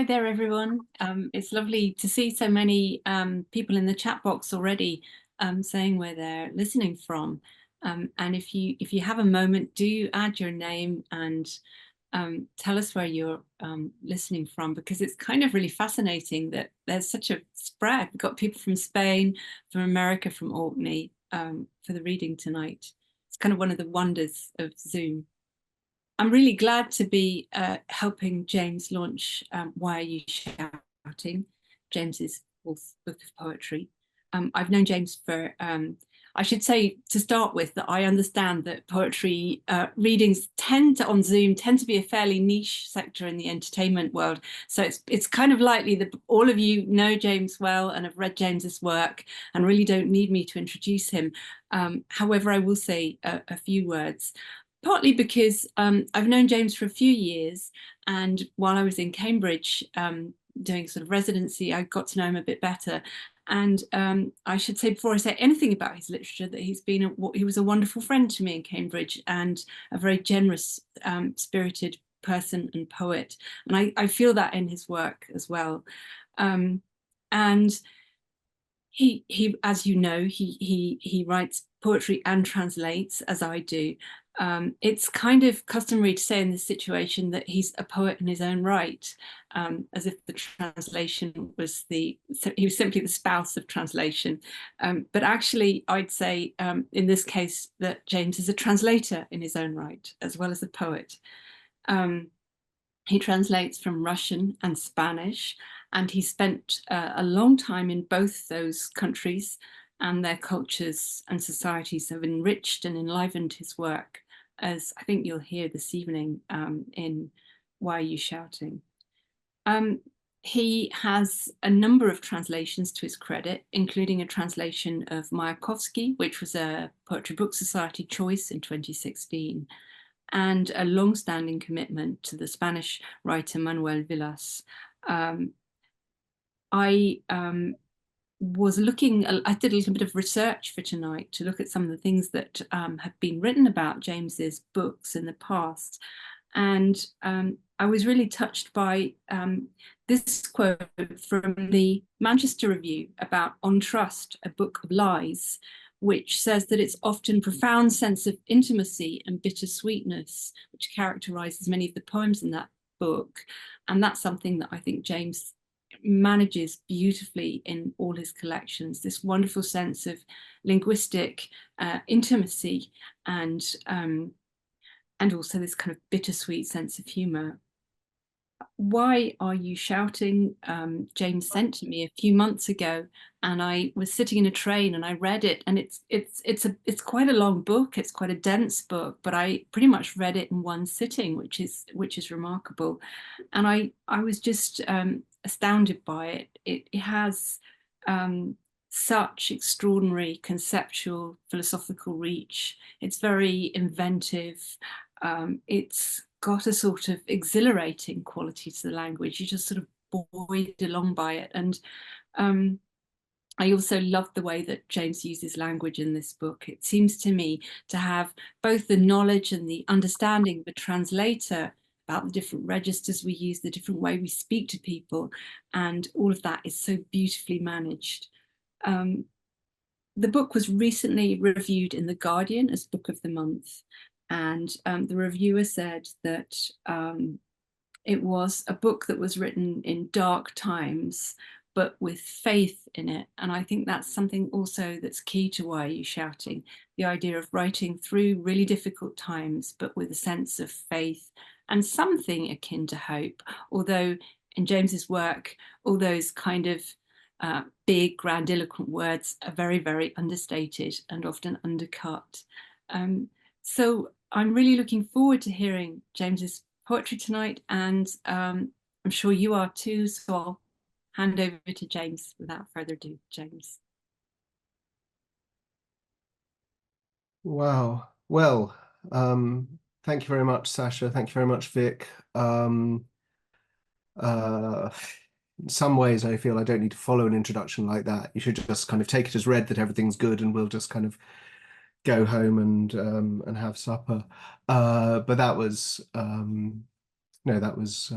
Hi there, everyone. It's lovely to see so many people in the chat box already saying where they're listening from. And if you have a moment, do add your name and tell us where you're listening from, because it's kind of really fascinating that there's such a spread. We've got people from Spain, from America, from Orkney for the reading tonight. It's kind of one of the wonders of Zoom. I'm really glad to be helping James launch Why Are You Shouting? James's fourth book of poetry. I've known James for, I should say to start with, that I understand that poetry readings on Zoom tend to be a fairly niche sector in the entertainment world. So it's kind of likely that all of you know James well and have read James's work and really don't need me to introduce him. However, I will say a few words. Partly because I've known James for a few years, and while I was in Cambridge doing sort of residency, I got to know him a bit better. And I should say, before I say anything about his literature, that he was a wonderful friend to me in Cambridge and a very generous, spirited person and poet. And I feel that in his work as well. And he, as you know, he writes poetry and translates, as I do. It's kind of customary to say in this situation that he's a poet in his own right, as if the translation was he was simply the spouse of translation. But actually, I'd say in this case that James is a translator in his own right, as well as a poet. He translates from Russian and Spanish, and he spent a long time in both those countries, and their cultures and societies have enriched and enlivened his work, as I think you'll hear this evening in Why Are You Shouting? He has a number of translations to his credit, including a translation of Mayakovsky, which was a Poetry Book Society choice in 2016, and a long-standing commitment to the Spanish writer Manuel Villas. I was looking, I did a little bit of research for tonight to look at some of the things that have been written about James's books in the past. And I was really touched by this quote from the Manchester Review about On Trust, a Book of Lies, which says that it's often profound sense of intimacy and bittersweetness, which characterizes many of the poems in that book. And that's something that I think James manages beautifully in all his collections, this wonderful sense of linguistic intimacy and also this kind of bittersweet sense of humor. Why Are You Shouting? James sent to me a few months ago, and I was sitting in a train and I read it, and it's quite a long book. It's quite a dense book, but I pretty much read it in one sitting, which is remarkable. And I was just astounded by it. It has such extraordinary conceptual philosophical reach. It's very inventive. It's got a sort of exhilarating quality to the language. You just sort of buoyed along by it. And I also love the way that James uses language in this book. It seems to me to have both the knowledge and the understanding of a translator about the different registers we use, the different way we speak to people, and all of that is so beautifully managed. The book was recently reviewed in The Guardian as Book of the Month, and the reviewer said that it was a book that was written in dark times, but with faith in it. And I think that's something also that's key to Why Are You Shouting? The idea of writing through really difficult times, but with a sense of faith and something akin to hope. Although in James's work, all those kind of big grandiloquent words are very, very understated and often undercut. So I'm really looking forward to hearing James's poetry tonight, and I'm sure you are too. So I'll hand over to James without further ado. James. Wow. Well, thank you very much, Sasha. Thank you very much, Vic. Uh, in some ways, I feel I don't need to follow an introduction like that. You should just kind of take it as read that everything's good, and we'll just kind of go home and have supper. But that was no, that was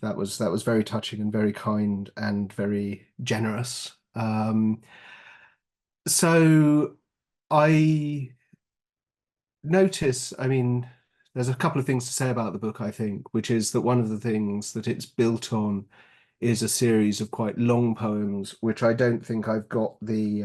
that was very touching and very kind and very generous. So I notice, I mean, there's a couple of things to say about the book, I think, which is that one of the things that it's built on is a series of quite long poems, which I don't think I've got the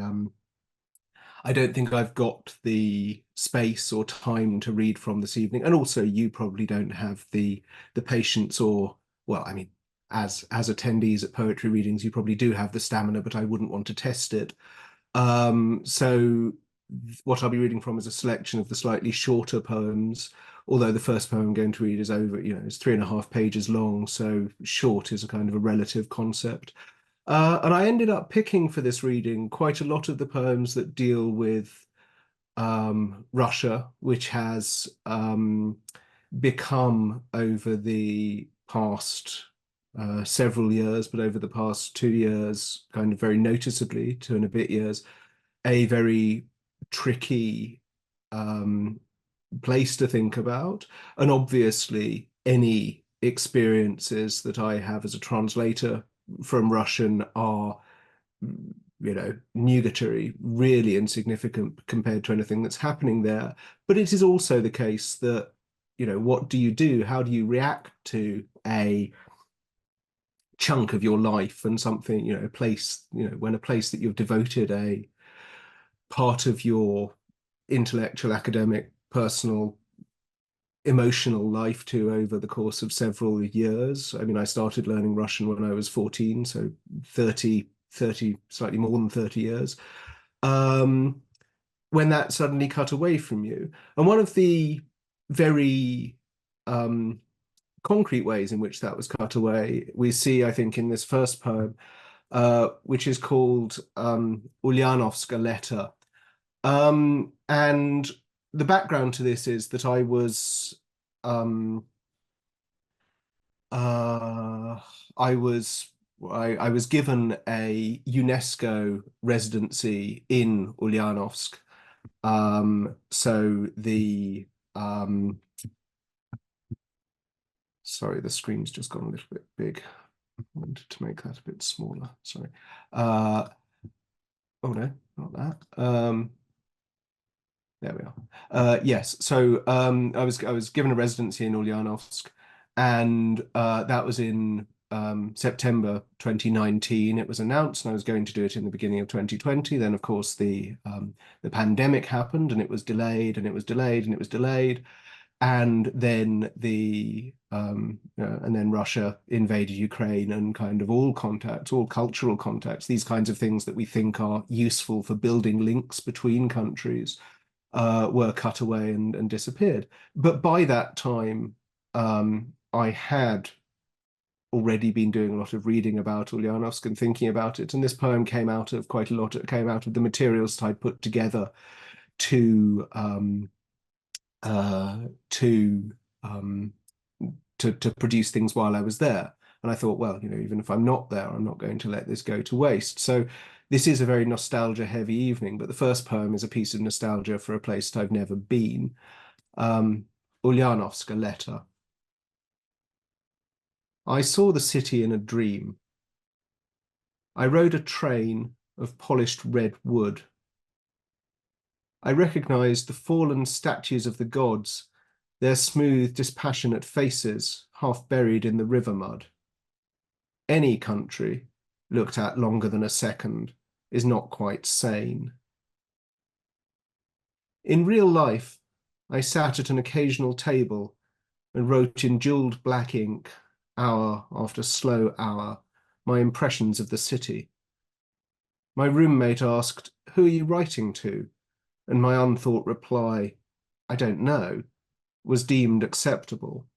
space or time to read from this evening. And also you probably don't have the patience or, well, I mean, as attendees at poetry readings, you probably do have the stamina, but I wouldn't want to test it. So what I'll be reading from is a selection of the slightly shorter poems, although the first poem I'm going to read is over, it's 3.5 pages long, so short is a kind of a relative concept. And I ended up picking for this reading quite a lot of the poems that deal with Russia, which has become over the past several years, but over the past 2 years, kind of very noticeably, 2 and a bit years, a very tricky um, place to think about. And obviously, any experiences that I have as a translator from Russian are, nugatory, really insignificant compared to anything that's happening there. But it is also the case that, what do you do? How do you react to a chunk of your life and something, a place, when a place that you've devoted a part of your intellectual, academic, personal, emotional life to over the course of several years. I mean, I started learning Russian when I was 14, so 30, slightly more than 30 years. Um, when that suddenly cut away from you. And one of the very um, concrete ways in which that was cut away, we see, I think, in this first poem, which is called Ulyanovska Letter. And the background to this is that um, uh, I was I was given a UNESCO residency in Ulyanovsk. So um, sorry, the screen's just gone a little bit big. I wanted to make that a bit smaller. Sorry. Uh, oh no, not that. There we are. Yes. So I was given a residency in Ulyanovsk, and that was in September 2019. It was announced, and I was going to do it in the beginning of 2020. Then, of course, the pandemic happened, and it was delayed, and it was delayed, and it was delayed, and then and then Russia invaded Ukraine, and kind of all contacts, all cultural contacts, these kinds of things that we think are useful for building links between countries were cut away and disappeared. But by that time, I had already been doing a lot of reading about Ulyanovsk and thinking about it. And this poem came out of quite a lot. It came out of the materials that I put together to uh, to um, to produce things while I was there. And I thought, well, even if I'm not there, I'm not going to let this go to waste. So this is a very nostalgia heavy evening, but the first poem is a piece of nostalgia for a place that I've never been. Ulyanovsk, a letter. I saw the city in a dream. I rode a train of polished red wood. I recognized the fallen statues of the gods, their smooth, dispassionate faces half buried in the river mud. Any country, looked at longer than a second, is not quite sane. In real life, I sat at an occasional table and wrote in jeweled black ink, hour after slow hour, my impressions of the city. My roommate asked, "Who are you writing to?" And my unthought reply, "I don't know," was deemed acceptable.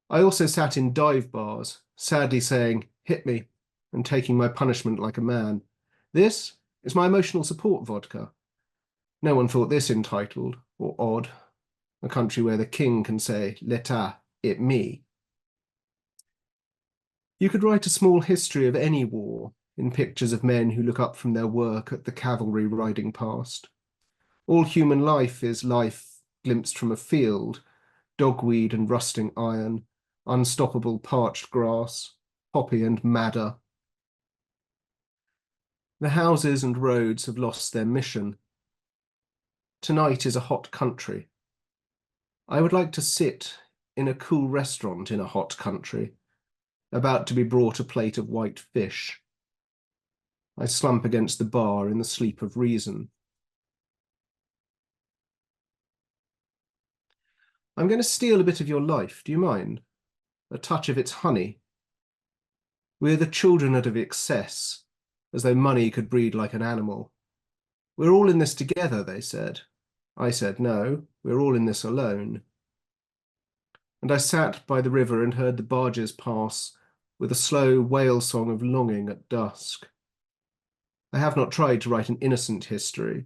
I also sat in dive bars, sadly saying, "Hit me," and taking my punishment like a man. This is my emotional support vodka. No one thought this entitled or odd. A country where the king can say, "L'État, it me." You could write a small history of any war in pictures of men who look up from their work at the cavalry riding past. All human life is life glimpsed from a field, dogweed and rusting iron, unstoppable parched grass, poppy and madder. The houses and roads have lost their mission. Tonight is a hot country. I would like to sit in a cool restaurant in a hot country, about to be brought a plate of white fish. I slump against the bar in the sleep of reason. I'm going to steal a bit of your life, do you mind? A touch of its honey. We're the children of excess, as though money could breed like an animal. We're all in this together, they said. I said, no, we're all in this alone. And I sat by the river and heard the barges pass with a slow whale song of longing at dusk. I have not tried to write an innocent history.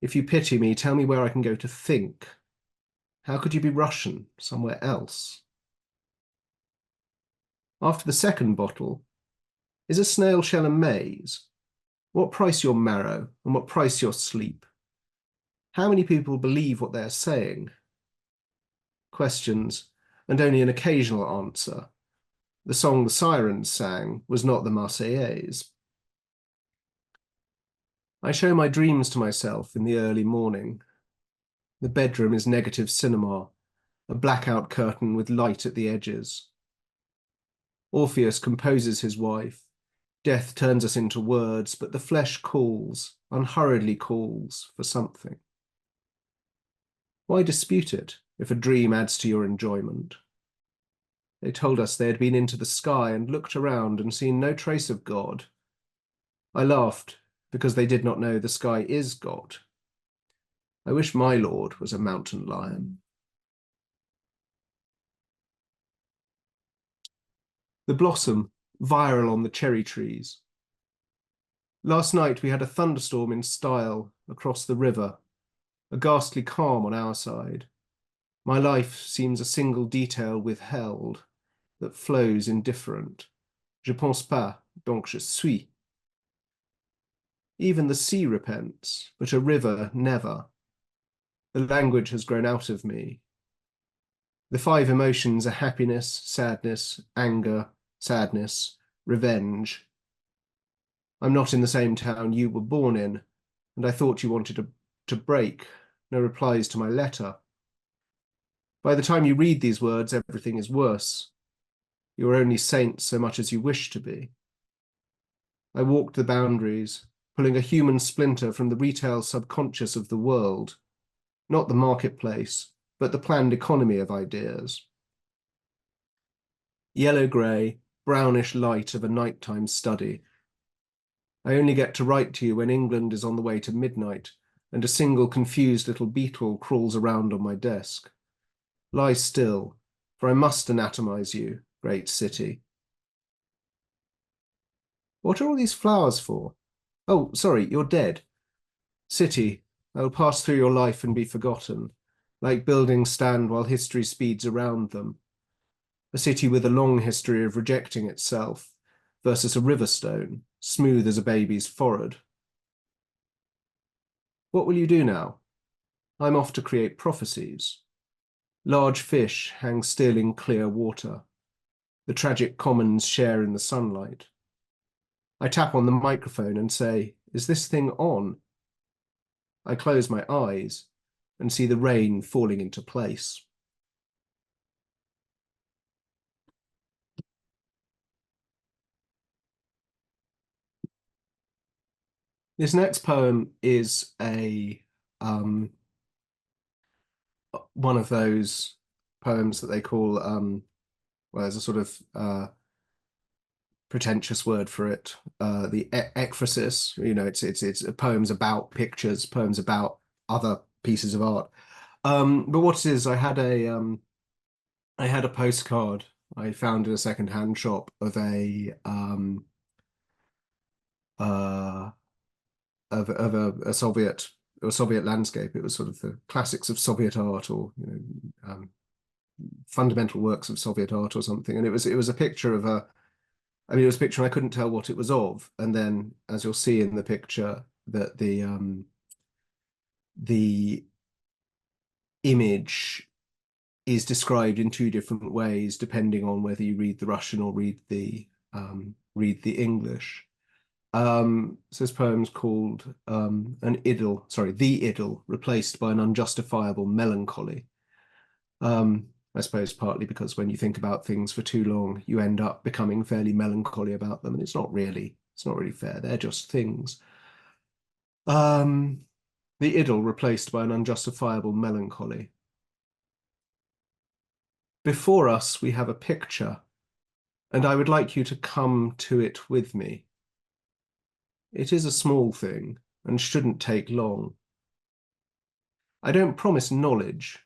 If you pity me, tell me where I can go to think. How could you be Russian somewhere else? After the second bottle, is a snail shell a maize? What price your marrow and what price your sleep? How many people believe what they are saying? Questions, and only an occasional answer. The song the sirens sang was not the Marseillaise. I show my dreams to myself in the early morning. The bedroom is negative cinema, a blackout curtain with light at the edges. Orpheus composes his wife. Death turns us into words, but the flesh calls, unhurriedly calls, for something. Why dispute it, if a dream adds to your enjoyment? They told us they had been into the sky and looked around and seen no trace of God. I laughed, because they did not know the sky is God. I wish my Lord was a mountain lion. The blossom, viral on the cherry trees. Last night we had a thunderstorm in style across the river, a ghastly calm on our side. My life seems a single detail withheld that flows indifferent. Je pense pas, donc je suis. Even the sea repents, but a river never. The language has grown out of me. The five emotions are happiness, sadness, anger, sadness, revenge. I'm not in the same town you were born in, and I thought you wanted to break. No replies to my letter. By the time you read these words, everything is worse. You are only saints so much as you wish to be. I walked the boundaries, pulling a human splinter from the retail subconscious of the world, not the marketplace, but the planned economy of ideas. Yellow-grey, brownish light of a nighttime study. I only get to write to you when England is on the way to midnight, and a single confused little beetle crawls around on my desk. Lie still, for I must anatomize you, great city. What are all these flowers for? Oh, sorry, you're dead. City, I'll pass through your life and be forgotten, like buildings stand while history speeds around them. A city with a long history of rejecting itself versus a river stone, smooth as a baby's forehead. What will you do now? I'm off to create prophecies. Large fish hang still in clear water. The tragic commons share in the sunlight. I tap on the microphone and say, is this thing on? I close my eyes and see the rain falling into place. This next poem is one of those poems that they call, well, there's a sort of pretentious word for it, the ekphrasis. You know, it's poems about pictures, poems about other pieces of art. But what it is, I had a postcard I found in a second-hand shop of uh, a Soviet landscape. It was sort of the classics of Soviet art, or fundamental works of Soviet art or something. And it was a picture of I mean, it was a picture and I couldn't tell what it was of. And then, as you'll see in the picture, that the image is described in two different ways, depending on whether you read the Russian or read the English. So this poem's called an idyll, sorry, the idyll, replaced by an unjustifiable melancholy. I suppose partly because when you think about things for too long, you end up becoming fairly melancholy about them, and it's not really fair. They're just things. The idyll replaced by an unjustifiable melancholy. Before us, we have a picture, and I would like you to come to it with me. It is a small thing and shouldn't take long. I don't promise knowledge,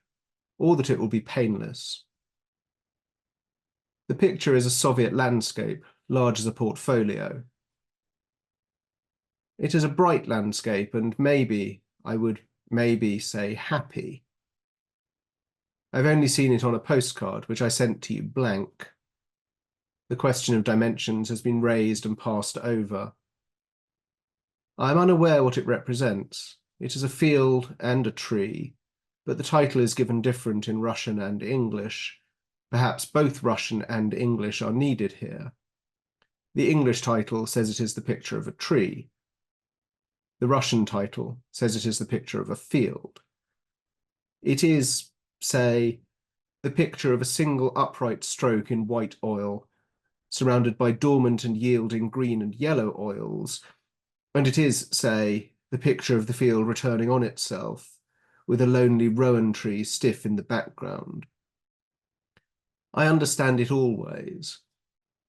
or that it will be painless. The picture is a Soviet landscape, large as a portfolio. It is a bright landscape, and I would maybe say happy. I've only seen it on a postcard, which I sent to you blank. The question of dimensions has been raised and passed over. I am unaware what it represents. It is a field and a tree, but the title is given different in Russian and English. Perhaps both Russian and English are needed here. The English title says it is the picture of a tree. The Russian title says it is the picture of a field. It is, say, the picture of a single upright stroke in white oil, surrounded by dormant and yielding green and yellow oils, and it is, say, the picture of the field returning on itself, with a lonely rowan tree stiff in the background. I understand it always.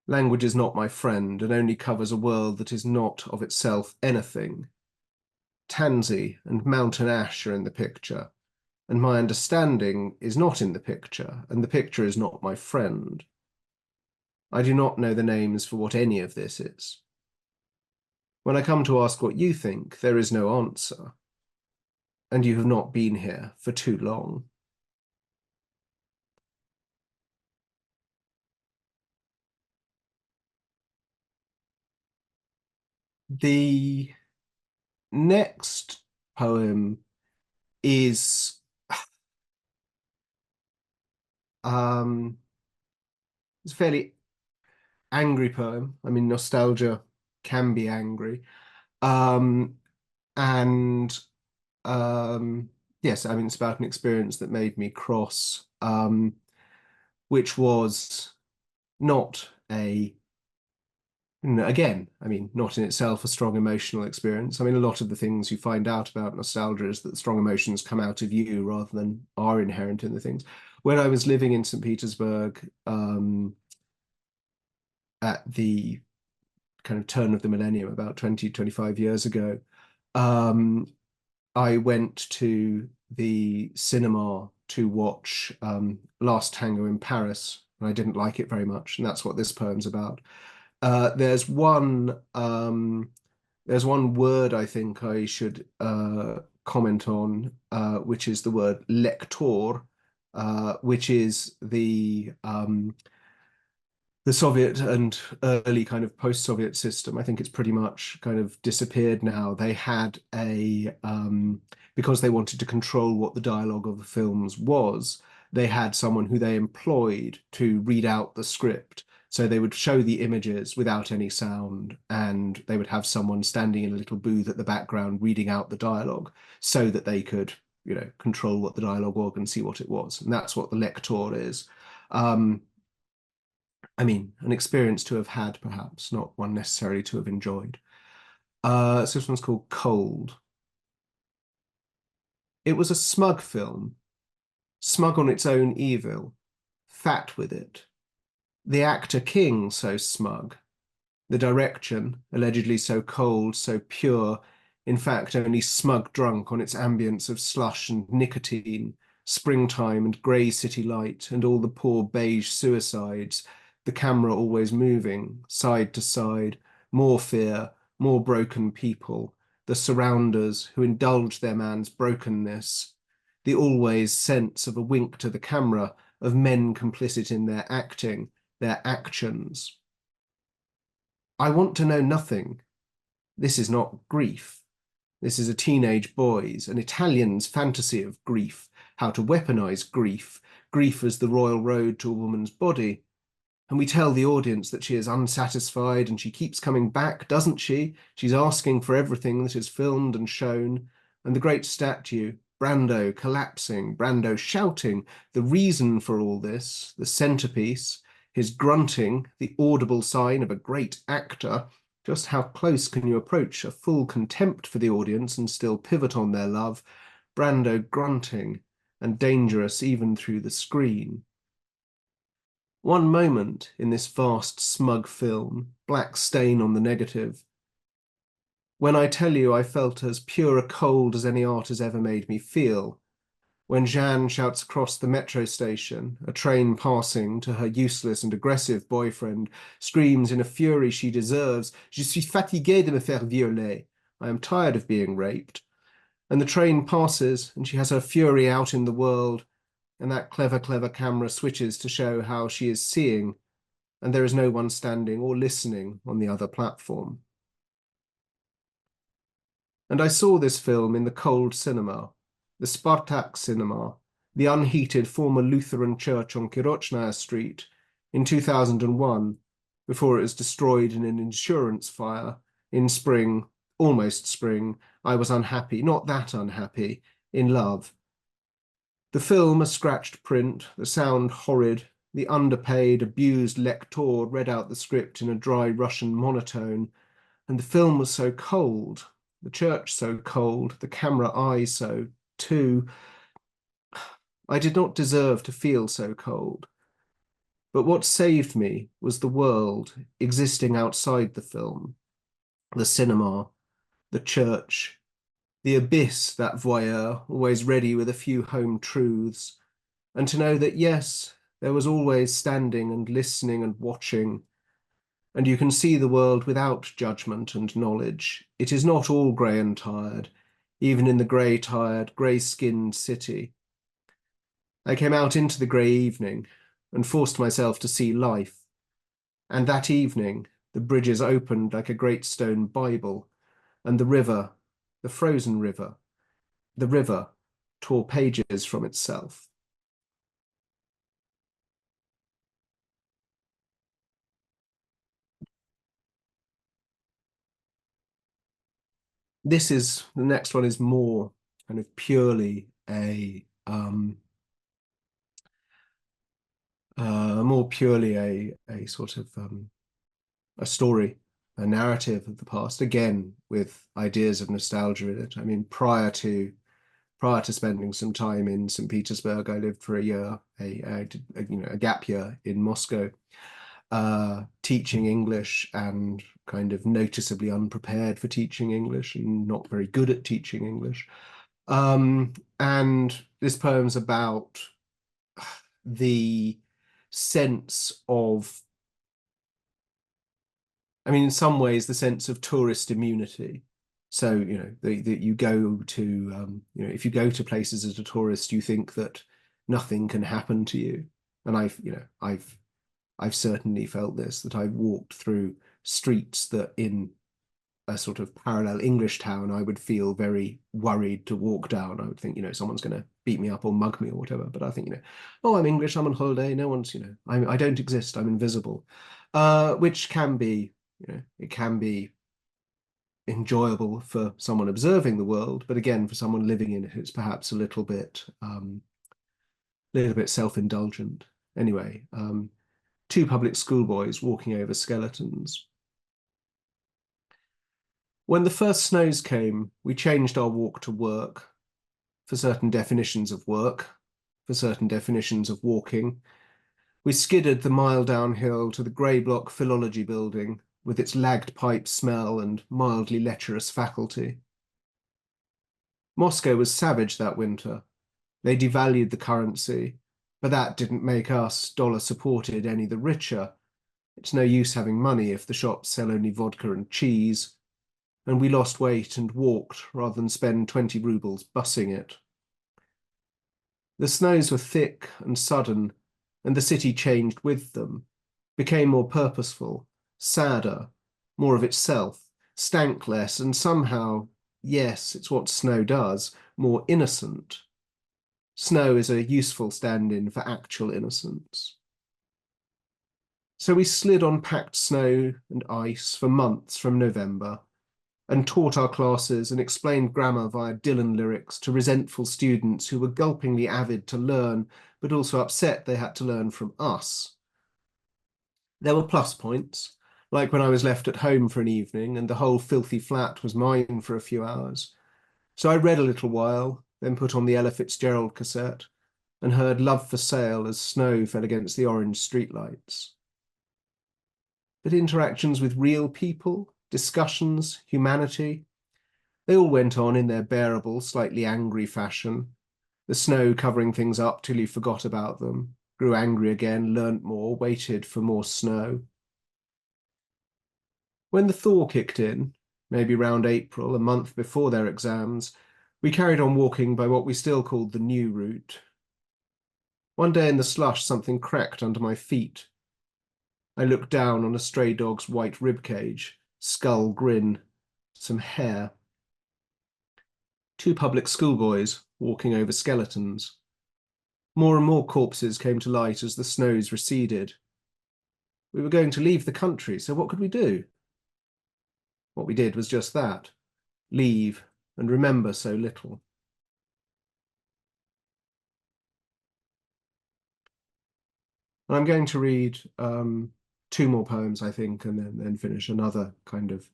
Language is not my friend and only covers a world that is not of itself anything. Tansy and mountain ash are in the picture, and my understanding is not in the picture, and the picture is not my friend. I do not know the names for what any of this is. When I come to ask what you think, there is no answer, and you have not been here for too long. The next poem is it's a fairly angry poem. I mean, nostalgia can be angry. Um, and yes, I mean, it's about an experience that made me cross, which was not a, again, I mean, not in itself a strong emotional experience. I mean, a lot of the things you find out about nostalgia is that strong emotions come out of you rather than are inherent in the things. When I was living in St. Petersburg, at the kind of turn of the millennium, about 20, 25 years ago, I went to the cinema to watch Last Tango in Paris, and I didn't like it very much, and that's what this poem's about. There's one word I think I should comment on, which is the word lector, which is the Soviet and early kind of post-Soviet system. I think it's pretty much kind of disappeared now. They had because they wanted to control what the dialogue of the films was, they had someone who they employed to read out the script. So they would show the images without any sound, and they would have someone standing in a little booth at the background reading out the dialogue so that they could, control what the dialogue was and see what it was. And that's what the lector is. I mean, an experience to have had, perhaps, not one necessarily to have enjoyed. So this one's called Cold. It was a smug film, smug on its own evil, fat with it. The actor king so smug. The direction, allegedly so cold, so pure, in fact only smug drunk on its ambience of slush and nicotine, springtime and grey city light, and all the poor beige suicides, the camera always moving, side to side, more fear, more broken people, the surrounders who indulge their man's brokenness, the always sense of a wink to the camera of men complicit in their acting, their actions. I want to know nothing. This is not grief. This is a teenage boy's, an Italian's fantasy of grief, how to weaponize grief, grief as the royal road to a woman's body. And we tell the audience that she is unsatisfied and she keeps coming back, doesn't she? She's asking for everything that is filmed and shown. And the great statue, Brando collapsing, Brando shouting, the reason for all this, the centerpiece, his grunting, the audible sign of a great actor. Just how close can you approach a full contempt for the audience and still pivot on their love? Brando grunting and dangerous even through the screen. One moment in this vast, smug film, black stain on the negative. When I tell you I felt as pure a cold as any art has ever made me feel. When Jeanne shouts across the metro station, a train passing, to her useless and aggressive boyfriend, screams in a fury she deserves, Je suis fatiguée de me faire violer. I am tired of being raped. And the train passes, and she has her fury out in the world, and that clever, clever camera switches to show how she is seeing, and there is no one standing or listening on the other platform. And I saw this film in the cold cinema, the Spartak cinema, the unheated former Lutheran church on Kirochnaya Street in 2001, before it was destroyed in an insurance fire in spring, almost spring. I was unhappy, not that unhappy, in love. The film a scratched print, the sound horrid, the underpaid, abused lector read out the script in a dry Russian monotone, and the film was so cold, the church so cold, the camera eye so, too. I did not deserve to feel so cold. But what saved me was the world existing outside the film, the cinema, the church, the abyss, that voyeur, always ready with a few home truths, and to know that, yes, there was always standing and listening and watching, and you can see the world without judgment and knowledge. It is not all grey and tired, even in the grey-tired, grey-skinned city. I came out into the grey evening and forced myself to see life, and that evening the bridges opened like a great stone Bible, and the river, the frozen river, the river tore pages from itself. The next one is more kind of purely a sort of a story, a narrative of the past, again with ideas of nostalgia in it. I mean, prior to spending some time in St. Petersburg, I lived for a year, a gap year in Moscow, teaching English, and kind of noticeably unprepared for teaching English and not very good at teaching English. And this poem's about the sense of, I mean, in some ways, the sense of tourist immunity. So, you know, that you go to, if you go to places as a tourist, you think that nothing can happen to you. And I've certainly felt this, that I've walked through streets that in a sort of parallel English town, I would feel very worried to walk down. I would think, someone's going to beat me up or mug me or whatever. But I think, oh, I'm English, I'm on holiday. No one's, I don't exist, I'm invisible, which can be, it can be enjoyable for someone observing the world. But again, for someone living in it, it's perhaps a little bit self-indulgent. Anyway, two public schoolboys walking over skeletons. When the first snows came, we changed our walk to work, for certain definitions of work, for certain definitions of walking. We skidded the mile downhill to the grey block philology building with its lagged pipe smell and mildly lecherous faculty. Moscow was savage that winter. They devalued the currency, but that didn't make us, dollar-supported, any the richer. It's no use having money if the shops sell only vodka and cheese, and we lost weight and walked rather than spend 20 rubles bussing it. The snows were thick and sudden, and the city changed with them, became more purposeful, sadder, more of itself, stank less, and somehow, yes, it's what snow does, more innocent. Snow is a useful stand-in for actual innocence. So we slid on packed snow and ice for months from November, and taught our classes and explained grammar via Dylan lyrics to resentful students who were gulpingly avid to learn, but also upset they had to learn from us. There were plus points, like when I was left at home for an evening and the whole filthy flat was mine for a few hours. So I read a little while, then put on the Ella Fitzgerald cassette and heard Love for Sale as snow fell against the orange streetlights. But interactions with real people, discussions, humanity, they all went on in their bearable, slightly angry fashion, the snow covering things up till you forgot about them, grew angry again, learnt more, waited for more snow. When the thaw kicked in, maybe round April, a month before their exams, we carried on walking by what we still called the new route. One day in the slush, something cracked under my feet. I looked down on a stray dog's white ribcage, skull grin, some hair. Two public schoolboys walking over skeletons. More and more corpses came to light as the snows receded. We were going to leave the country, so what could we do? What we did was just that, leave and remember so little. And I'm going to read two more poems, I think, and then finish another kind of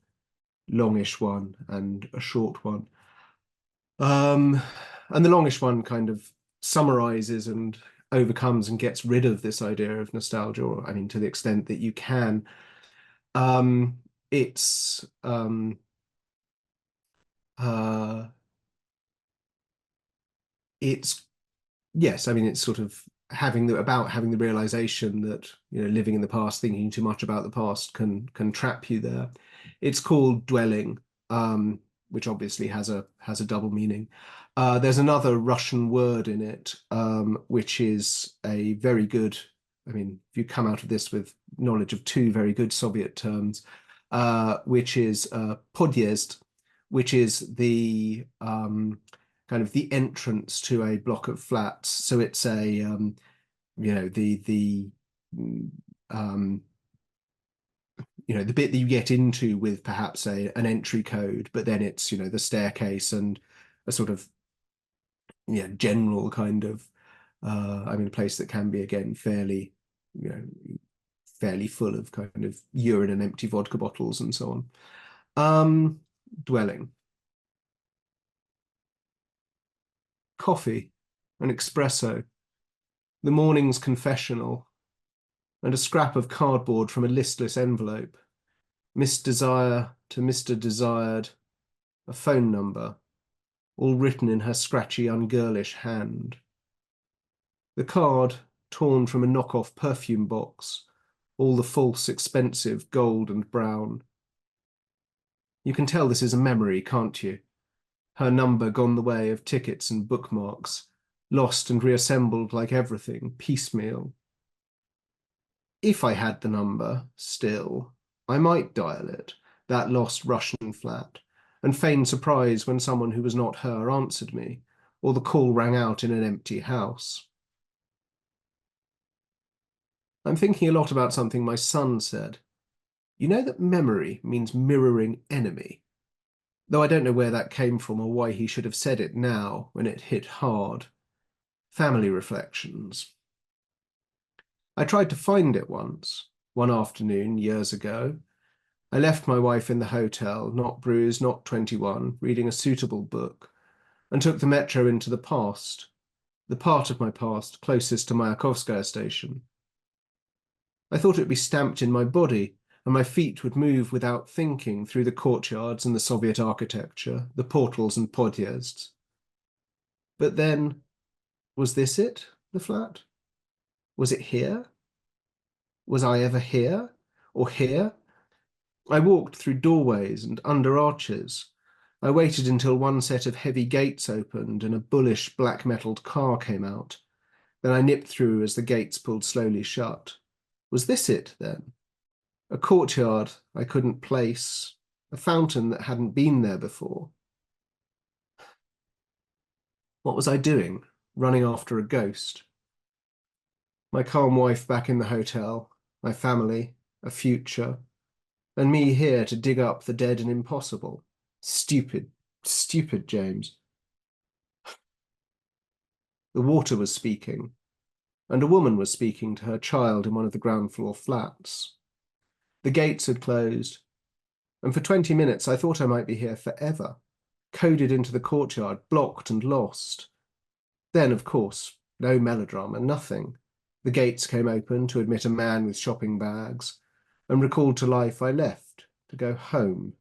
longish one and a short one. And the longish one kind of summarizes and overcomes and gets rid of this idea of nostalgia, or I mean, to the extent that you can. It's uh, it's yes, I mean, it's sort of having the realization that, you know, living in the past, thinking too much about the past can trap you there. It's called Dwelling, which obviously has a double meaning. There's another Russian word in it, which is a very good. I mean, if you come out of this with knowledge of two very good Soviet terms, which is podъезд, which is the kind of the entrance to a block of flats. So it's a you know, um, you know, the bit that you get into with perhaps an entry code, but then it's, you know, the staircase and a sort of, yeah, general kind of I mean, a place that can be again fairly, you know, fairly full of kind of urine and empty vodka bottles and so on. Dwelling. Coffee, an espresso, the morning's confessional, and a scrap of cardboard from a listless envelope. Miss Desire to Mr. Desired, a phone number, all written in her scratchy, ungirlish hand. The card, torn from a knockoff perfume box, all the false, expensive gold and brown. You can tell this is a memory, can't you? Her number gone the way of tickets and bookmarks, lost and reassembled like everything, piecemeal. If I had the number, still, I might dial it, that lost Russian flat, and feign surprise when someone who was not her answered me, or the call rang out in an empty house. I'm thinking a lot about something my son said. You know that memory means mirroring enemy, though I don't know where that came from or why he should have said it now when it hit hard. Family reflections. I tried to find it once, one afternoon years ago. I left my wife in the hotel, not bruised, not 21, reading a suitable book, and took the metro into the past, the part of my past closest to Mayakovskaya station. I thought it would be stamped in my body, and my feet would move without thinking through the courtyards and the Soviet architecture, the portals and podъезds. But then, was this it, the flat? Was it here? Was I ever here? Or here? I walked through doorways and under arches. I waited until one set of heavy gates opened and a bullish black-metalled car came out. Then I nipped through as the gates pulled slowly shut. Was this it, then? A courtyard I couldn't place, a fountain that hadn't been there before. What was I doing? running after a ghost. My calm wife back in the hotel, my family, a future, and me here to dig up the dead and impossible. Stupid, stupid James. The water was speaking, and a woman was speaking to her child in one of the ground floor flats. The gates had closed, and for 20 minutes I thought I might be here forever, coded into the courtyard, blocked and lost. Then, of course, no melodrama, nothing. The gates came open to admit a man with shopping bags, and recalled to life, I left to go home.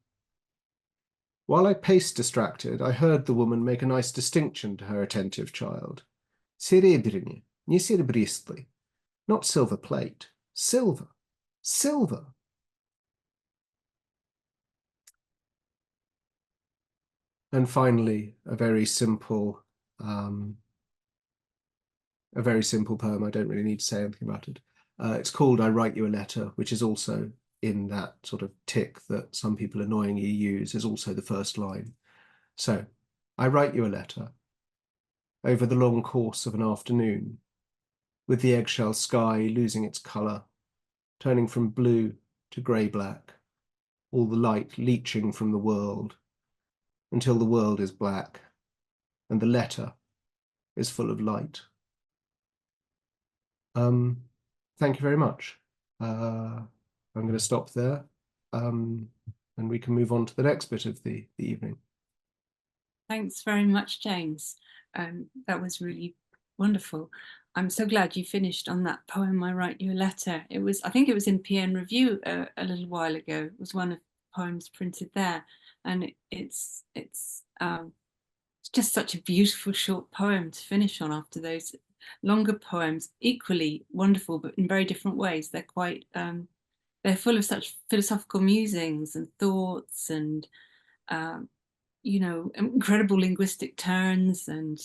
While I paced distracted, I heard the woman make a nice distinction to her attentive child. Серебряные, не серебристый. Not silver plate, silver, silver. And finally, a very simple poem. I don't really need to say anything about it. It's called I Write You a Letter, which is also in that sort of tick that some people annoyingly use, is also the first line. So, I write you a letter over the long course of an afternoon, with the eggshell sky losing its colour, turning from blue to grey-black, all the light leaching from the world, until the world is black, and the letter is full of light. Thank you very much. I'm going to stop there, and we can move on to the next bit of the evening. Thanks very much, James. That was really wonderful. I'm so glad you finished on that poem, I Write You a Letter. I think it was in PN Review a little while ago. It was one of the poems printed there. And it's just such a beautiful short poem to finish on after those longer poems, equally wonderful, but in very different ways. They're quite, they're full of such philosophical musings and thoughts and, you know, incredible linguistic turns. And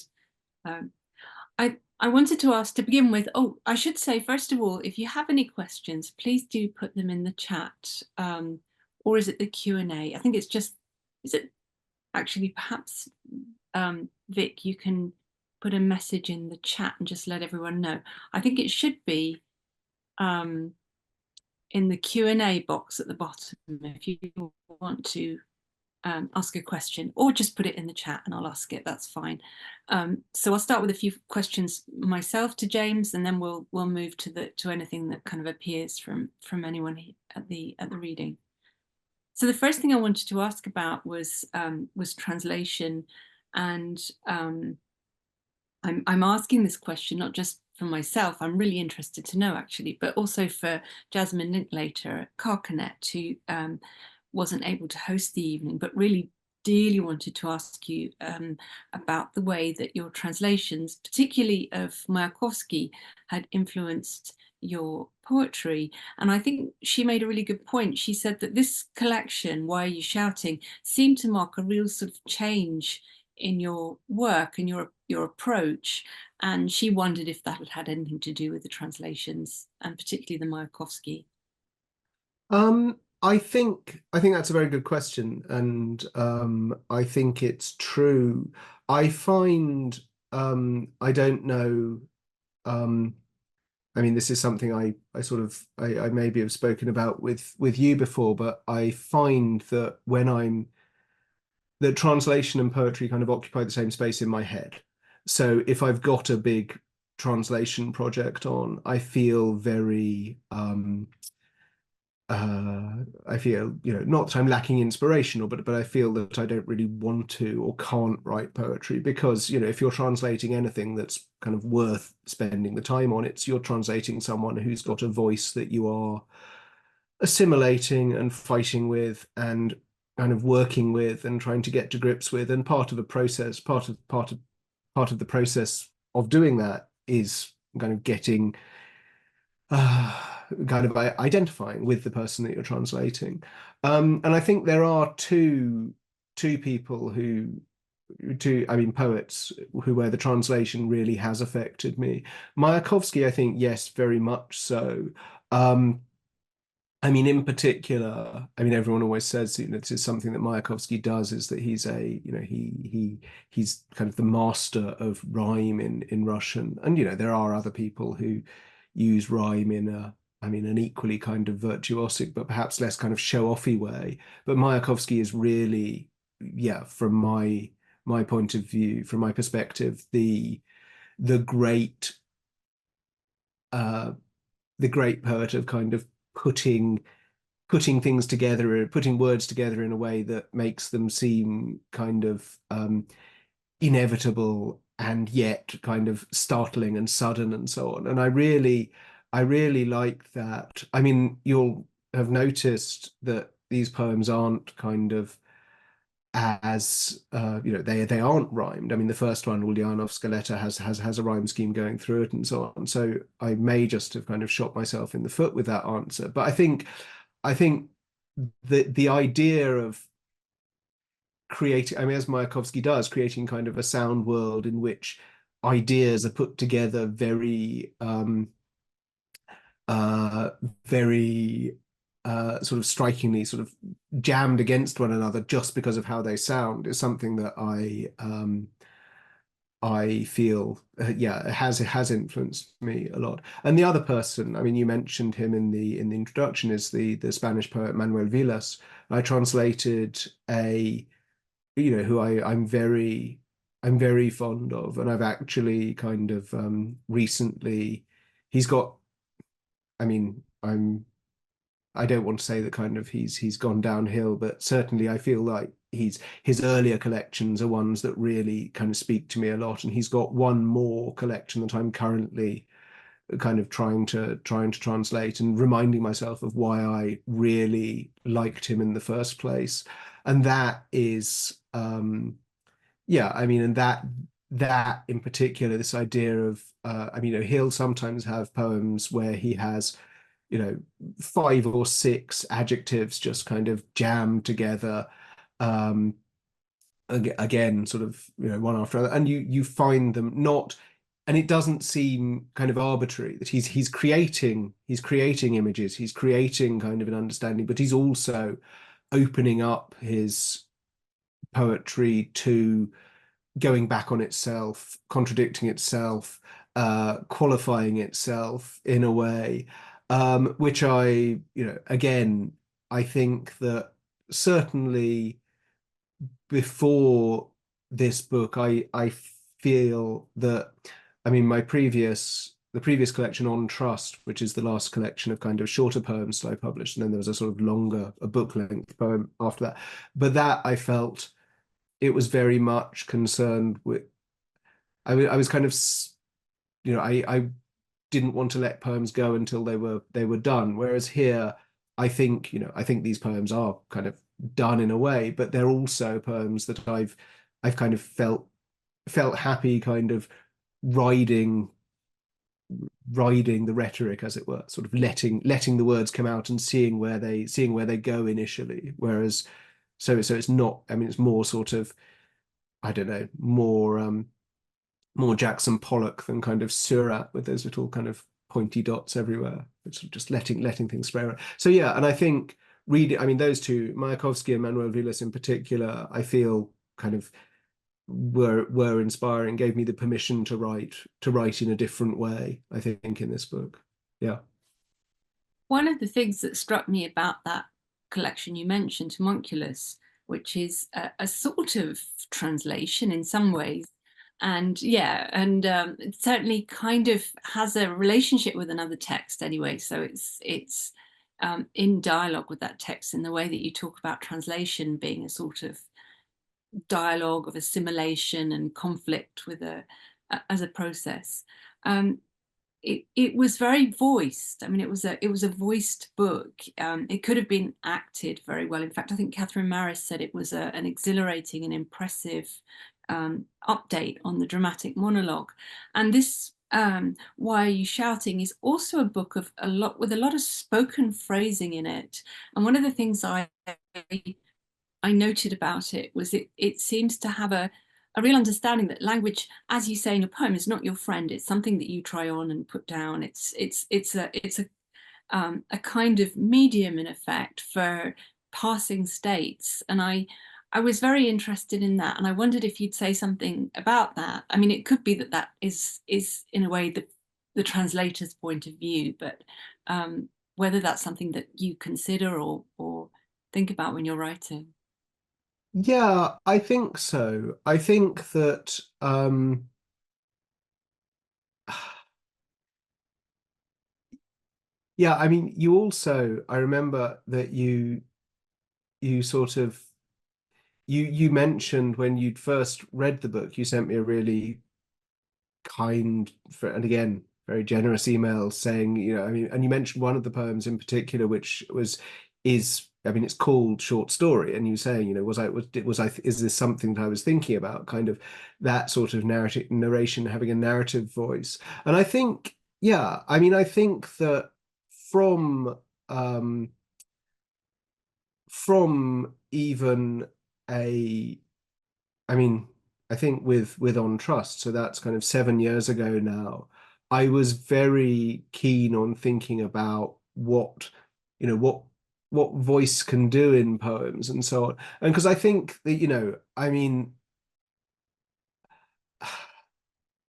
I wanted to ask to begin with, oh, I should say, first of all, if you have any questions, please do put them in the chat. Or is it the Q&A? I think it's just, is it actually perhaps, Vic, you can put a message in the chat and just let everyone know. I think it should be in the Q&A box at the bottom if you want to ask a question, or just put it in the chat and I'll ask it. That's fine. So I'll start with a few questions myself to James, and then we'll move to anything that kind of appears from anyone at the reading. So the first thing I wanted to ask about was translation, and I'm asking this question not just for myself. I'm really interested to know, actually, but also for Jasmine Linklater at Carcanet, who wasn't able to host the evening, but really dearly wanted to ask you about the way that your translations, particularly of Mayakovsky, had influenced your poetry. And I think she made a really good point. She said that this collection, Why Are You Shouting, seemed to mark a real sort of change in your work and your approach. And she wondered if that had had anything to do with the translations, and particularly the Mayakovsky. I think that's a very good question, and I think it's true. I find I don't know. I mean, this is something I sort of I maybe have spoken about with you before, but I find that that translation and poetry kind of occupy the same space in my head. So if I've got a big translation project on, I feel very I feel, you know, not that I'm lacking inspiration, but I feel that I don't really want to or can't write poetry because, you know, if you're translating anything that's kind of worth spending the time on, you're translating someone who's got a voice that you are assimilating and fighting with and kind of working with and trying to get to grips with. And part of the process, part of the process of doing that is kind of getting kind of identifying with the person that you're translating. And I think there are two people I mean, poets where the translation really has affected me. Mayakovsky, I think, yes, very much so. I mean, in particular, I mean, everyone always says, this is something that Mayakovsky does, is that he's he's kind of the master of rhyme in Russian. And, there are other people who use rhyme in I mean, an equally kind of virtuosic, but perhaps less kind of show-offy way. But Mayakovsky is really, yeah, from my point of view, from my perspective, the great uh the great poet of kind of putting things together, putting words together in a way that makes them seem kind of inevitable and yet kind of startling and sudden and so on. And I really like that. I mean, you'll have noticed that these poems aren't kind of as they aren't rhymed. I mean, the first one, Ulyanovska letter, has a rhyme scheme going through it and so on. So I may just have kind of shot myself in the foot with that answer. But I think the idea of creating, I mean, as Mayakovsky does, creating kind of a sound world in which ideas are put together uh, very sort of strikingly sort of jammed against one another just because of how they sound is something that I feel, yeah, it has influenced me a lot. And the other person, I mean, you mentioned him in the introduction, is the Spanish poet Manuel Vilas. I translated who I'm very fond of, and I've actually kind of recently, he's got, I mean, I don't want to say that kind of he's gone downhill, but certainly I feel like his earlier collections are ones that really kind of speak to me a lot, and he's got one more collection that I'm currently kind of trying to translate and reminding myself of why I really liked him in the first place. And that is yeah, I mean, and that in particular, this idea of I mean, he'll sometimes have poems where he has, you know, five or six adjectives just kind of jammed together. Um, again, sort of, one after another, and you find them not, and it doesn't seem kind of arbitrary that he's creating images, he's creating kind of an understanding, but he's also opening up his poetry to going back on itself, contradicting itself, qualifying itself in a way, which again, I think that certainly before this book, I feel that, I mean, the previous collection on trust, which is the last collection of kind of shorter poems that I published, and then there was a sort of a book length poem after that. But that I felt it was very much concerned with. I was kind of, I didn't want to let poems go until they were done. Whereas here, I think these poems are kind of done in a way, but they're also poems that I've kind of felt happy kind of riding riding the rhetoric, as it were, sort of letting the words come out and seeing where they go initially. Whereas, so it's not. I mean, it's more sort of, I don't know, more Jackson Pollock than kind of Surat with those little kind of pointy dots everywhere. It's just letting things spray around. So yeah, and I think reading, I mean, those two, Mayakovsky and Manuel Vilas in particular, I feel kind of were inspiring, gave me the permission to write in a different way, I think, in this book. Yeah. One of the things that struck me about that collection you mentioned, Homunculus, which is a sort of translation in some ways, and yeah, and it certainly kind of has a relationship with another text anyway. So it's in dialogue with that text in the way that you talk about translation being a sort of dialogue of assimilation and conflict with as a process. Um, it was very voiced. I mean, it was a voiced book. It could have been acted very well. In fact, I think Catherine Maris said it was an exhilarating and impressive update on the dramatic monologue. And this Why Are You Shouting is also a book of with a lot of spoken phrasing in it. And one of the things I noted about it was it seems to have a real understanding that language, as you say in a poem, is not your friend. It's something that you try on and put down. It's a kind of medium in effect for passing states. And I was very interested in that, and I wondered if you'd say something about that. I mean, it could be that that is in a way the translator's point of view, but whether that's something that you consider or think about when you're writing. Yeah, I think so. I think that yeah, I mean, you also, I remember that you sort of you mentioned when you'd first read the book, you sent me a really kind and again very generous email saying, I mean, and you mentioned one of the poems in particular, which is I mean, it's called Short Story, and you saying, is this something that I was thinking about, kind of that sort of narration having a narrative voice. And I think, yeah, I mean, I think that from um even a I mean, I think with On Trust, so that's kind of 7 years ago now, I was very keen on thinking about what, you know, what voice can do in poems and so on. And because I think that, I mean,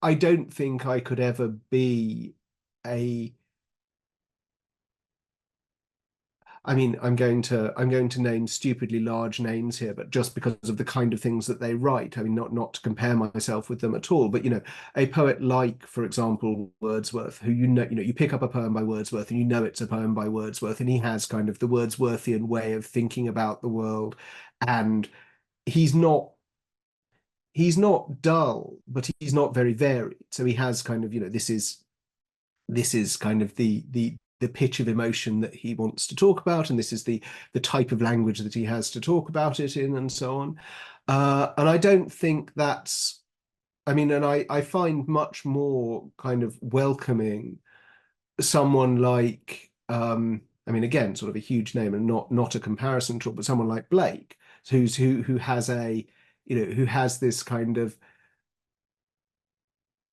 I don't think I could ever be a I mean, I'm going to name stupidly large names here, but just because of the kind of things that they write. I mean, not to compare myself with them at all, but a poet like, for example, Wordsworth, who you pick up a poem by Wordsworth and you know it's a poem by Wordsworth, and he has kind of the Wordsworthian way of thinking about the world, and he's not he's not dull, but he's not very varied. So he has kind of, this is kind of the pitch of emotion that he wants to talk about, and this is the type of language that he has to talk about it in, and so on. And I don't think that's I mean, and I find much more kind of welcoming someone like I mean, again, sort of a huge name and not a comparison tool, but someone like Blake, who has who has this kind of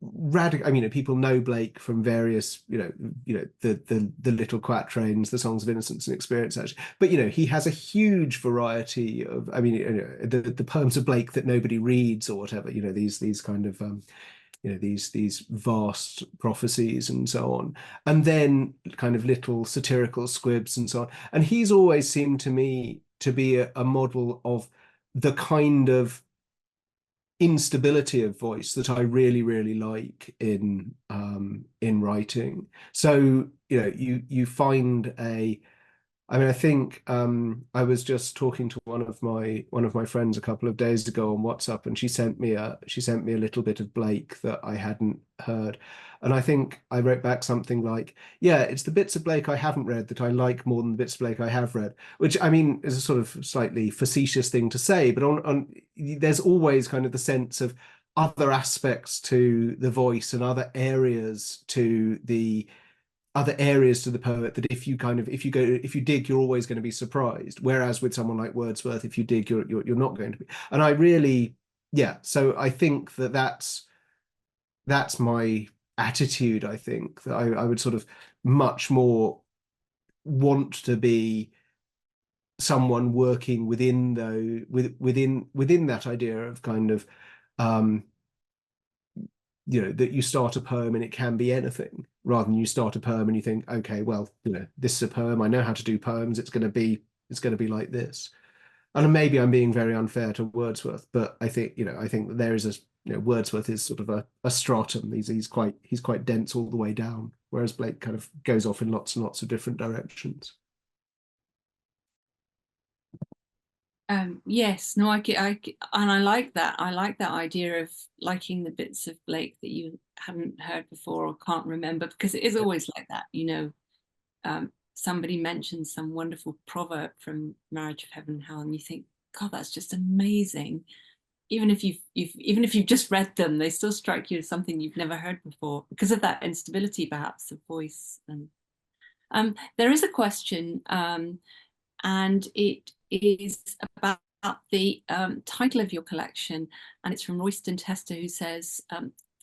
radical. I mean, people know Blake from various, the little quatrains, the songs of innocence and experience, actually. But he has a huge variety of. I mean, the poems of Blake that nobody reads or whatever. These kind of these vast prophecies and so on, and then kind of little satirical squibs and so on. And he's always seemed to me to be a model of the kind of instability of voice that I really, really like in writing. So, you find I mean, I think I was just talking to one of my friends a couple of days ago on WhatsApp, and she sent me a little bit of Blake that I hadn't heard, and I think I wrote back something like, "Yeah, it's the bits of Blake I haven't read that I like more than the bits of Blake I have read," which I mean is a sort of slightly facetious thing to say, but there's always kind of the sense of other aspects to the voice and other areas to the poet that if you dig, you're always going to be surprised. Whereas with someone like Wordsworth, if you dig, you're not going to be. And I really, yeah. So I think that's my attitude. I think that I would sort of much more want to be someone working within that idea of kind of um that you start a poem and it can be anything, rather than you start a poem and you think, okay, well, this is a poem, I know how to do poems, it's going to be like this. And maybe I'm being very unfair to Wordsworth, but I think that there is Wordsworth is sort of a stratum. He's quite dense all the way down, whereas Blake kind of goes off in lots and lots of different directions. Yes, no, and I like that. I like that idea of liking the bits of Blake that you hadn't heard before or can't remember, because it is always like that. Somebody mentions some wonderful proverb from Marriage of Heaven and Hell, and you think, God, that's just amazing. Even if you've just read them, they still strike you as something you've never heard before because of that instability, perhaps, of voice. And there is a question, and it is about the title of your collection, and it's from Royston Tester, who says,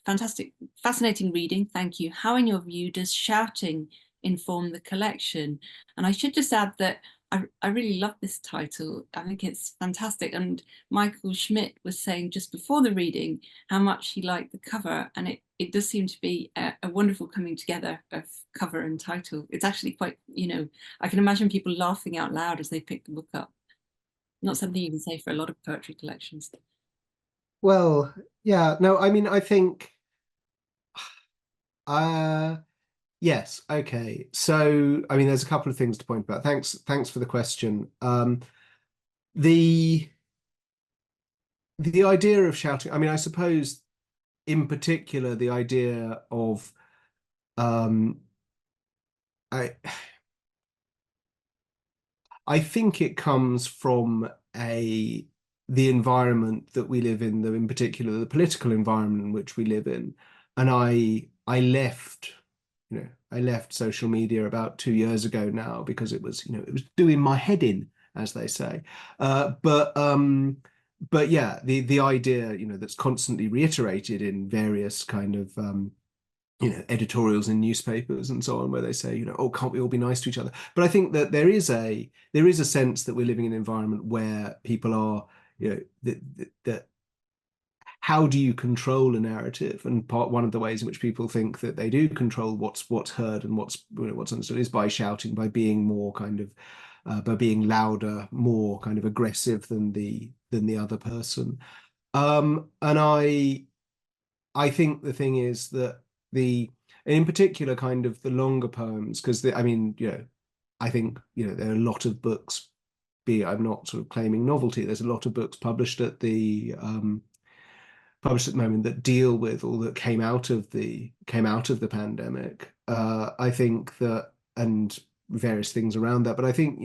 fantastic, fascinating reading, thank you. How, in your view, does shouting inform the collection. And I should just add that I really love this title. I think it's fantastic. And Michael Schmidt was saying just before the reading how much he liked the cover. And it does seem to be a wonderful coming together of cover and title. It's actually quite, I can imagine people laughing out loud as they pick the book up. Not something you can say for a lot of poetry collections. Well, yeah, no, I mean, I think, uh, yes, okay. So, I mean, there's a couple of things to point about. Thanks for the question. The the idea of shouting, I mean, I suppose in particular, the idea of um, I I think it comes from a the environment that we live in particular, the political environment in which we live in. And I left, I left social media about 2 years ago now because it was, it was doing my head in, as they say. But yeah, the idea, that's constantly reiterated in various kind of editorials in newspapers and so on, where they say, oh, can't we all be nice to each other? But I think that there is a sense that we're living in an environment where people are, that how do you control a narrative? And one of the ways in which people think that they do control what's heard and what's understood is by shouting, by being more kind of by being louder, more kind of aggressive than the other person. And I think the thing is that and in particular, kind of the longer poems, because I mean, I think, there are a lot of books, I'm not sort of claiming novelty. There's a lot of books published at the moment that deal with or that came out of the pandemic. I think that, and various things around that, but I think,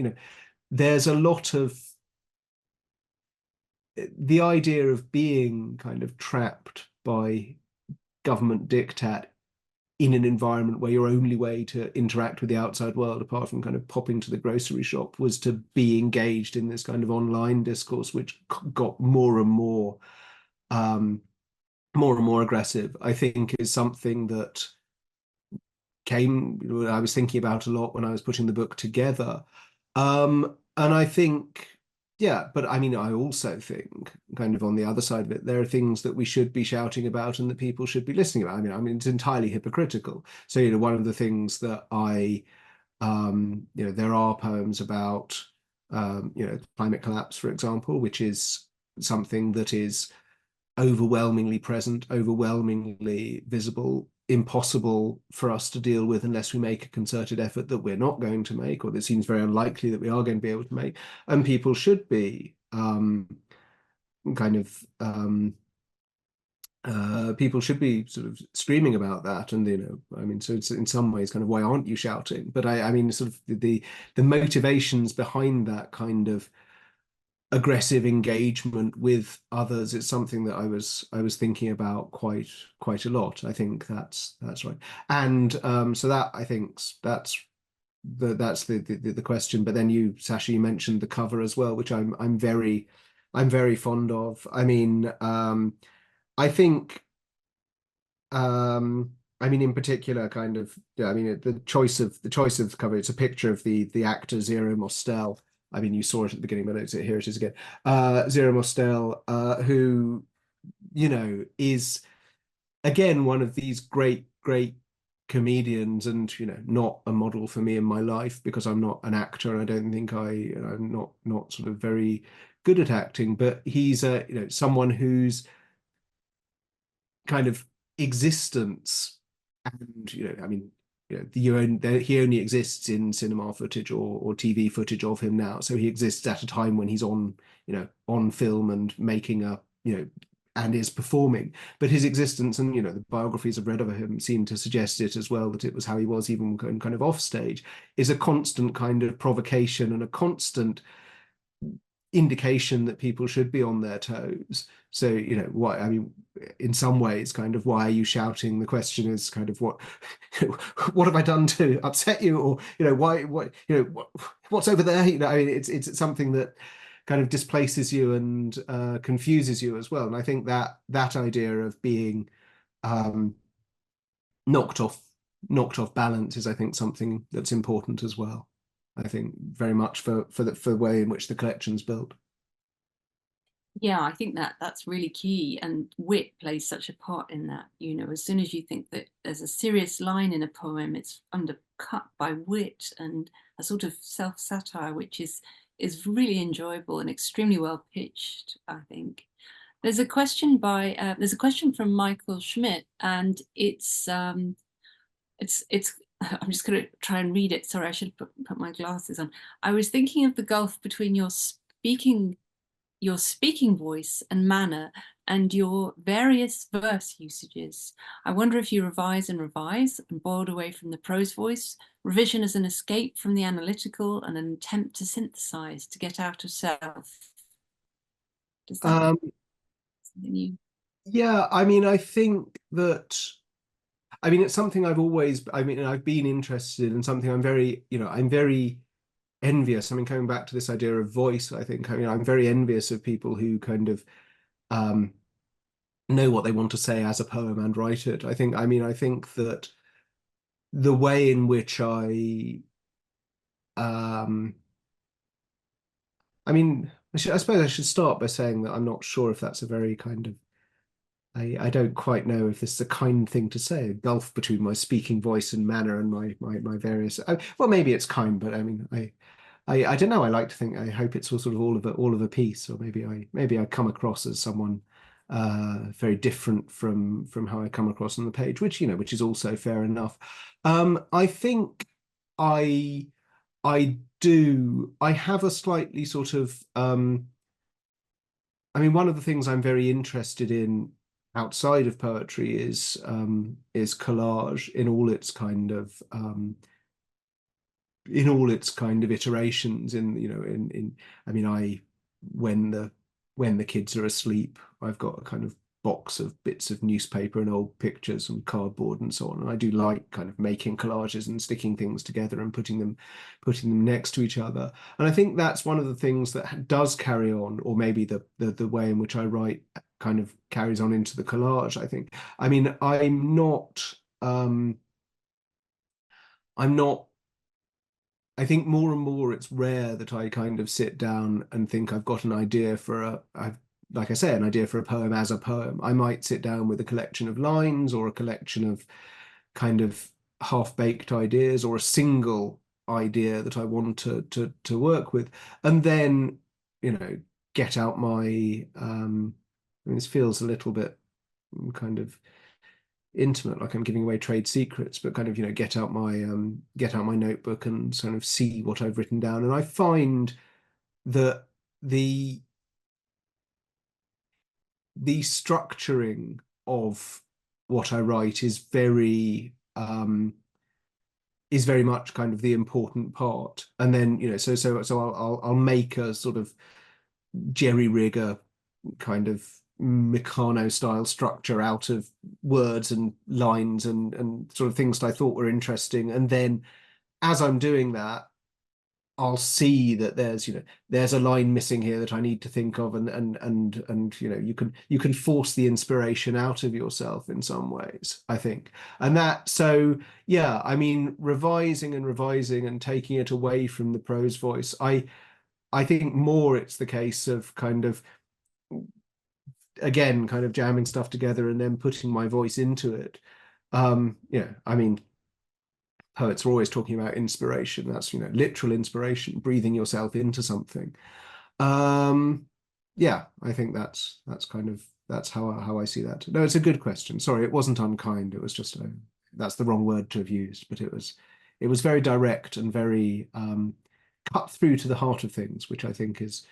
there's a lot of the idea of being kind of trapped by government diktat in an environment where your only way to interact with the outside world, apart from kind of popping to the grocery shop, was to be engaged in this kind of online discourse, which got um, more and more aggressive, I think is something that I was thinking about a lot when I was putting the book together. And I think, yeah, but I mean, I also think, kind of on the other side of it, there are things that we should be shouting about and that people should be listening about. I mean, it's entirely hypocritical. So, one of the things that there are poems about, climate collapse, for example, which is something that is overwhelmingly present, overwhelmingly visible, impossible for us to deal with unless we make a concerted effort that we're not going to make, or that seems very unlikely that we are going to be able to make. And people should be kind of people should be sort of screaming about that. And I mean, so it's in some ways kind of, why aren't you shouting? But I mean, sort of the motivations behind that kind of aggressive engagement with others is something that I was thinking about quite a lot. I think that's right. And so that, I think that's the question. But then Sasha, you mentioned the cover as well, which I'm very fond of. I mean, I think I mean, in particular, kind of, yeah, I mean, the choice of the cover. It's a picture of the actor Zero Mostel. I mean, you saw it at the beginning, but here it is again. Zero Mostel, who is again one of these great comedians, and not a model for me in my life because I'm not an actor, and I don't think I'm not sort of very good at acting. But he's someone who's kind of existence, and I mean, he only exists in cinema footage or TV footage of him now. So he exists at a time when he's on film and making and is performing. But his existence, and the biographies I've read of him seem to suggest it as well, that it was how he was even kind of off stage, is a constant kind of provocation and a constant indication that people should be on their toes. So, why, I mean, in some ways, kind of, why are you shouting? The question is kind of, what have I done to upset you? Or, what's over there? I mean, it's something that kind of displaces you and confuses you as well. And I think that idea of being knocked off knocked off balance is, I think, something that's important as well. I think very much for the way in which the collection's built. Yeah, I think that that's really key, and wit plays such a part in that. You know, as soon as you think that there's a serious line in a poem, it's undercut by wit and a sort of self-satire, which is really enjoyable and extremely well pitched, I think. There's a question from Michael Schmidt, and it's I'm just going to try and read it. Sorry, I should put my glasses on. I was thinking of the gulf between your speaking voice and manner and your various verse usages. I wonder if you revise and boiled away from the prose voice, revision as an escape from the analytical and an attempt to synthesize, to get out of self. Does that Um, something you? yeah, I mean, I think that, I mean, it's something I've always, I mean, I've been interested in, something I'm very, I'm very envious. I mean, coming back to this idea of voice, I think, I mean, I'm very envious of people who kind of um, know what they want to say as a poem and write it. I think, I mean, I think that the way in which um, I mean, I suppose I should start by saying that I'm not sure if that's a very kind of, I don't quite know if this is a kind thing to say, a gulf between my speaking voice and manner and my various, well, maybe it's kind, but I mean, I don't know. I like to think, I hope it's all sort of all of a piece, or maybe I come across as someone very different from how I come across on the page, which which is also fair enough. I think I I do. I have a slightly sort of I mean, one of the things I'm very interested in outside of poetry is collage in all its kind of iterations in in I mean I when the when the kids are asleep, I've got a kind of box of bits of newspaper and old pictures and cardboard and so on, and I do like kind of making collages and sticking things together and putting them next to each other. And I think that's one of the things that does carry on, or maybe the way in which I write kind of carries on into the collage, I think. I mean, I'm not I think more and more it's rare that I kind of sit down and think I've got an idea for like I say, an idea for a poem as a poem. I might sit down with a collection of lines or a collection of kind of half-baked ideas or a single idea that I want to work with, and then, you know, get out my I mean, this feels a little bit kind of intimate, like I'm giving away trade secrets, but kind of, get out my notebook and sort of see what I've written down. And I find that the the structuring of what I write is very much kind of the important part. And then, so I'll make a sort of jerry rig a kind of Meccano style structure out of words and lines and sort of things that I thought were interesting. And then as I'm doing that, I'll see that there's a line missing here that I need to think of, and you can force the inspiration out of yourself in some ways, I think. And that so yeah, I mean, revising and revising and taking it away from the prose voice, I think more it's the case of kind of, again, kind of jamming stuff together and then putting my voice into it. I mean, poets are always talking about inspiration. That's, literal inspiration, breathing yourself into something. Um, yeah, I think that's kind of that's how I see that. No, it's a good question. Sorry, it wasn't unkind. It was just that's the wrong word to have used, but it was very direct and very cut through to the heart of things, which I think is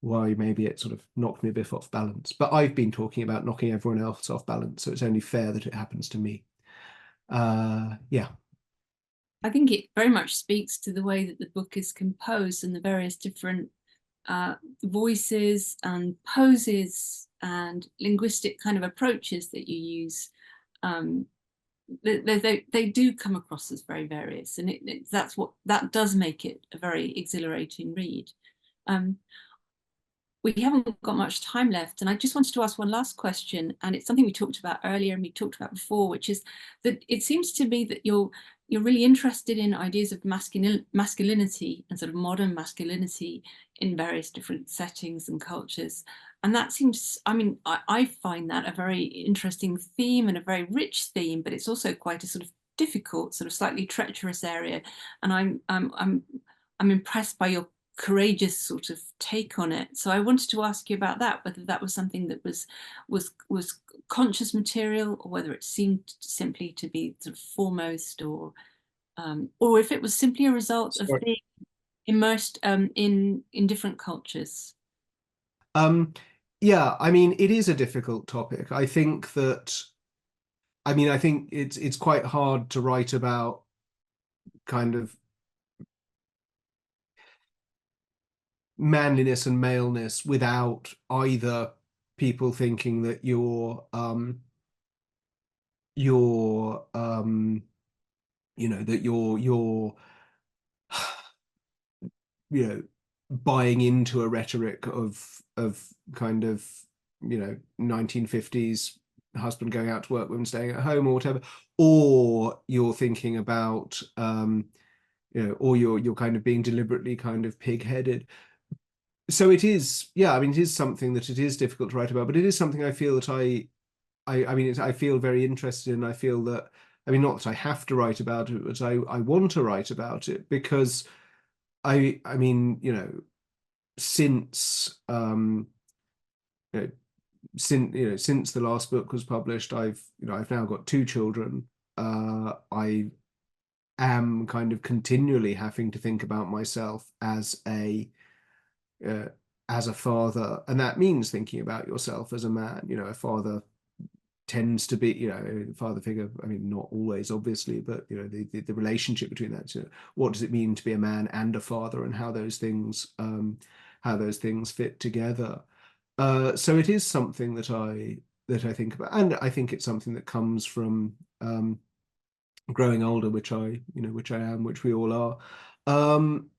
why maybe it sort of knocked me a bit off balance. But I've been talking about knocking everyone else off balance, so it's only fair that it happens to me. Yeah. I think it very much speaks to the way that the book is composed and the various different voices and poses and linguistic kind of approaches that you use. Um, they do come across as very various, and that does make it a very exhilarating read. Um, we haven't got much time left, and I just wanted to ask one last question, and it's something we talked about earlier and we talked about before, which is that it seems to me that you're really interested in ideas of masculinity and sort of modern masculinity in various different settings and cultures. And that seems, I mean, I find that a very interesting theme and a very rich theme, but it's also quite a sort of difficult, sort of slightly treacherous area. And I'm impressed by your courageous sort of take on it. So I wanted to ask you about that, whether that was something that was conscious material, or whether it seemed simply to be sort of foremost, or if it was simply a result of Sorry. being immersed in different cultures. Um, yeah, I mean, it is a difficult topic. I think that, I mean, I think it's quite hard to write about kind of manliness and maleness without either people thinking that you're you know, that you're you know, buying into a rhetoric of kind of, you know, 1950s husband going out to work, women staying at home or whatever, or you're thinking about you know, or you're kind of being deliberately kind of pig-headed. So it is, yeah, I mean, it is something that it is difficult to write about, but it is something I feel that I mean, I feel very interested in. I feel that, I mean, not that I have to write about it, but I want to write about it because I mean, you know, since you know, since the last book was published, I've now got two children. I am kind of continually having to think about myself uh, as a father, and that means thinking about yourself as a man. You know, a father tends to be, you know, father figure. I mean, not always, obviously, but you know, the relationship between that. So what does it mean to be a man and a father, and how those things fit together? So it is something that I think about, and I think it's something that comes from growing older, which I am, which we all are. Um,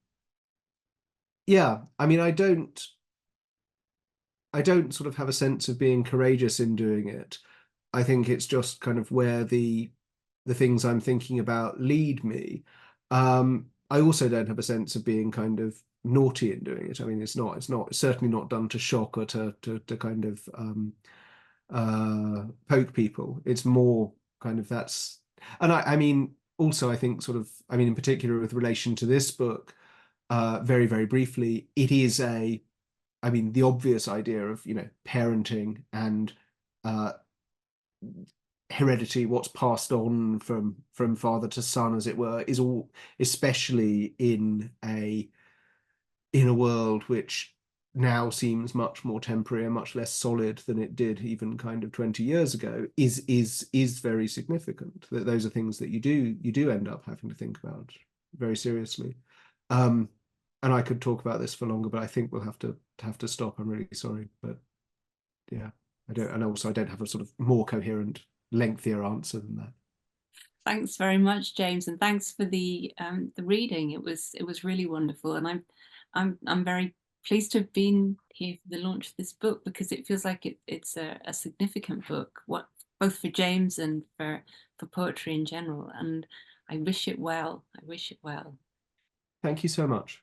yeah, I mean, I don't sort of have a sense of being courageous in doing it. I think it's just kind of where the things I'm thinking about lead me. I also don't have a sense of being kind of naughty in doing it. I mean, it's certainly not done to shock or to kind of poke people. It's more kind of that's, and I mean, also I think sort of, I mean, in particular with relation to this book, very, very briefly, it is I mean, the obvious idea of, you know, parenting and uh, heredity, what's passed on from father to son, as it were, is all, especially in a world which now seems much more temporary and much less solid than it did even kind of 20 years ago, is very significant. That those are things that you do end up having to think about very seriously. Um, and I could talk about this for longer, but I think we'll have to stop. I'm really sorry, but yeah, I don't, and also I don't have a sort of more coherent, lengthier answer than that. Thanks very much, James, and thanks for the reading. It was really wonderful, and I'm very pleased to have been here for the launch of this book, because it feels like it's a significant book, what both for James and for poetry in general. And I wish it well. I wish it well. Thank you so much.